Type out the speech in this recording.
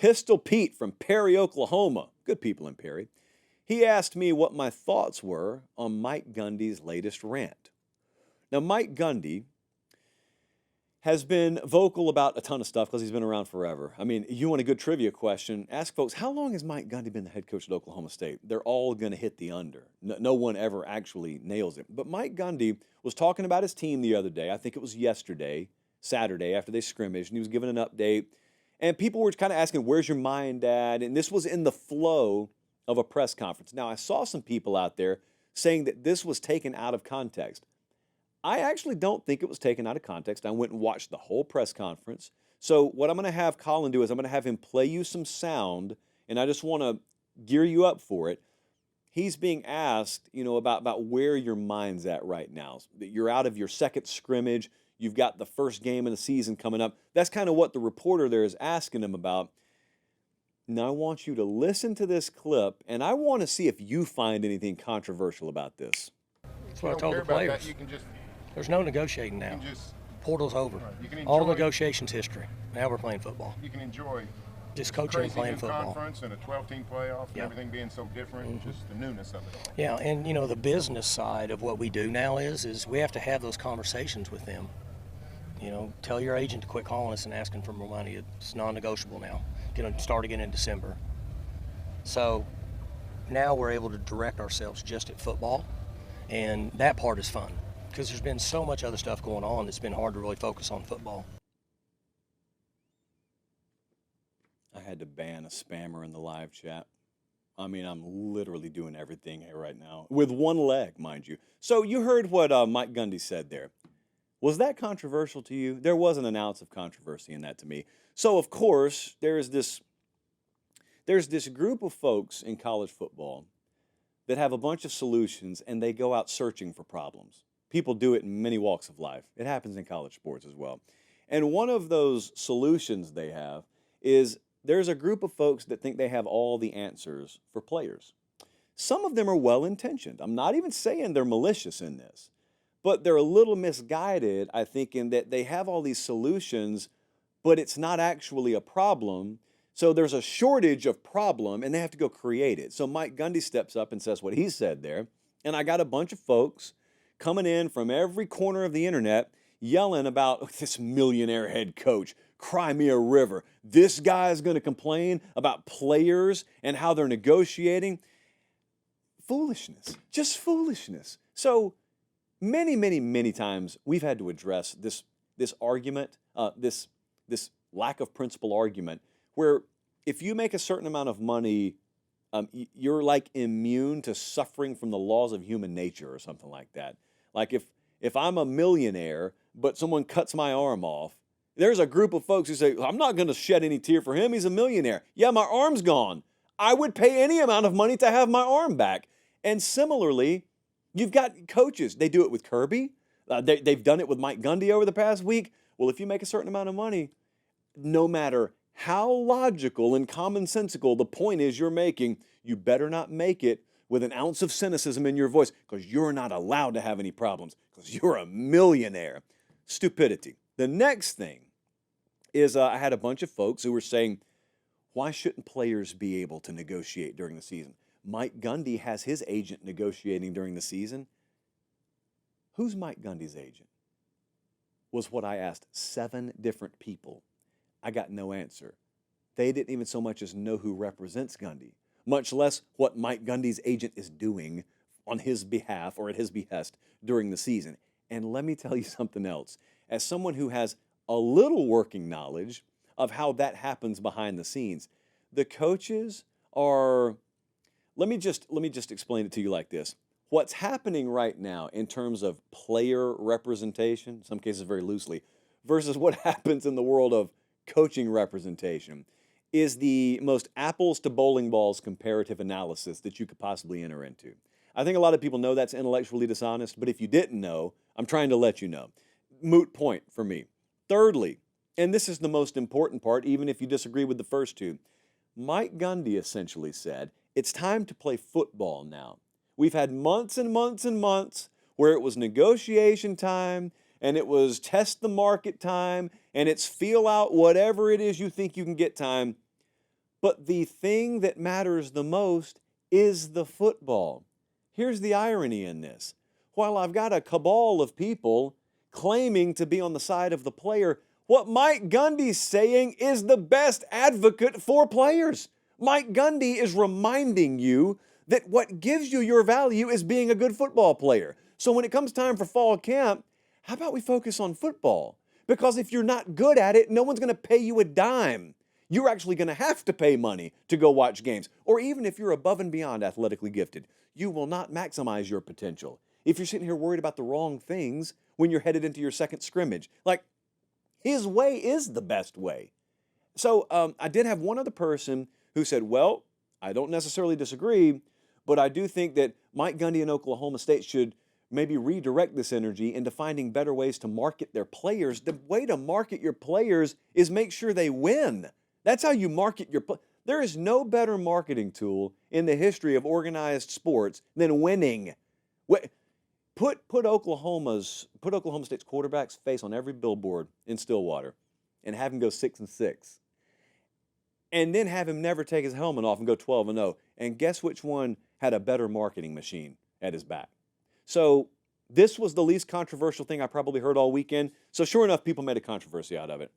Pistol Pete from Perry, Oklahoma. Good people in Perry. He asked me what my thoughts were on Mike Gundy's latest rant. Now, Mike Gundy has been vocal about a ton of stuff because he's been around forever. I mean, you want a good trivia question, ask folks, how long has Mike Gundy been the head coach at Oklahoma State? They're all going to hit the under. No one ever actually nails it. But Mike Gundy was talking about his team the other day. I think it was yesterday, Saturday, after they scrimmaged, and he was giving an update. And people were kind of asking, where's your mind at? And this was in the flow of a press conference. Now, I saw some people out there saying that this was taken out of context. I actually don't think it was taken out of context. I went and watched the whole press conference. So what I'm going to have Colin do is I'm going to have him play you some sound, and I just want to gear you up for it. He's being asked, about where your mind's at right now. You're out of your second scrimmage. You've got the first game of the season coming up. That's kind of what the reporter there is asking him about. Now, I want you to listen to this clip, and I want to see if you find anything controversial about this. That's what I told the players. There's no negotiating now. Portal's over. All negotiations history. Now we're playing football. You can enjoy just coaching and playing football. Conference and a 12-team playoff, and everything being so different, just the newness of it all. Yeah, and the business side of what we do now is we have to have those conversations with them. Tell your agent to quit calling us and asking for more money. It's non-negotiable now. Going to start again in December. So now we're able to direct ourselves just at football, and that part is fun because there's been so much other stuff going on that's been hard to really focus on football. I had to ban a spammer in the live chat. I mean, I'm literally doing everything here right now with one leg, mind you. So you heard what Mike Gundy said there. Was that controversial to you? There wasn't an ounce of controversy in that to me. So, of course, there's this group of folks in college football that have a bunch of solutions, and they go out searching for problems. People do it in many walks of life. It happens in college sports as well. And one of those solutions they have is there's a group of folks that think they have all the answers for players. Some of them are well-intentioned. I'm not even saying they're malicious in this. But they're a little misguided, I think, in that they have all these solutions, but it's not actually a problem. So there's a shortage of problem, and they have to go create it. So Mike Gundy steps up and says what he said there. And I got a bunch of folks coming in from every corner of the internet yelling about this millionaire head coach, cry me a river. This guy is going to complain about players and how they're negotiating. Foolishness, just foolishness. So many, many, many times we've had to address this argument, this lack of principle argument, where if you make a certain amount of money, you're like immune to suffering from the laws of human nature or something like that. Like if I'm a millionaire, but someone cuts my arm off, there's a group of folks who say, I'm not going to shed any tear for him. He's a millionaire. Yeah, my arm's gone. I would pay any amount of money to have my arm back. And similarly, you've got coaches. They do it with Kirby. They've done it with Mike Gundy over the past week. Well, if you make a certain amount of money, no matter how logical and commonsensical the point is you're making, you better not make it with an ounce of cynicism in your voice because you're not allowed to have any problems because you're a millionaire. Stupidity. The next thing is I had a bunch of folks who were saying, why shouldn't players be able to negotiate during the season? Mike Gundy has his agent negotiating during the season. Who's Mike Gundy's agent? Was what I asked 7 different people. I got no answer. They didn't even so much as know who represents Gundy, much less what Mike Gundy's agent is doing on his behalf or at his behest during the season. And let me tell you something else. As someone who has a little working knowledge of how that happens behind the scenes, the coaches are... Let me just explain it to you like this. What's happening right now in terms of player representation, in some cases very loosely, versus what happens in the world of coaching representation is the most apples to bowling balls comparative analysis that you could possibly enter into. I think a lot of people know that's intellectually dishonest, but if you didn't know, I'm trying to let you know. Moot point for me. Thirdly, and this is the most important part, even if you disagree with the first two, Mike Gundy essentially said, it's time to play football now. We've had months and months and months where it was negotiation time and it was test the market time and it's feel out whatever it is you think you can get time. But the thing that matters the most is the football. Here's the irony in this. While I've got a cabal of people claiming to be on the side of the player, what Mike Gundy's saying is the best advocate for players. Mike Gundy is reminding you that what gives you your value is being a good football player. So when it comes time for fall camp, how about we focus on football? Because if you're not good at it, no one's going to pay you a dime. You're actually going to have to pay money to go watch games. Or even if you're above and beyond athletically gifted, you will not maximize your potential. If you're sitting here worried about the wrong things when you're headed into your second scrimmage, like his way is the best way. So I did have one other person who said, well, I don't necessarily disagree, but I do think that Mike Gundy and Oklahoma State should maybe redirect this energy into finding better ways to market their players. The way to market your players is make sure they win. That's how you market your players. There is no better marketing tool in the history of organized sports than winning. Put Oklahoma State's quarterback's face on every billboard in Stillwater and have him go 6-6. And then have him never take his helmet off and go 12-0. And guess which one had a better marketing machine at his back? So this was the least controversial thing I probably heard all weekend. So sure enough, people made a controversy out of it.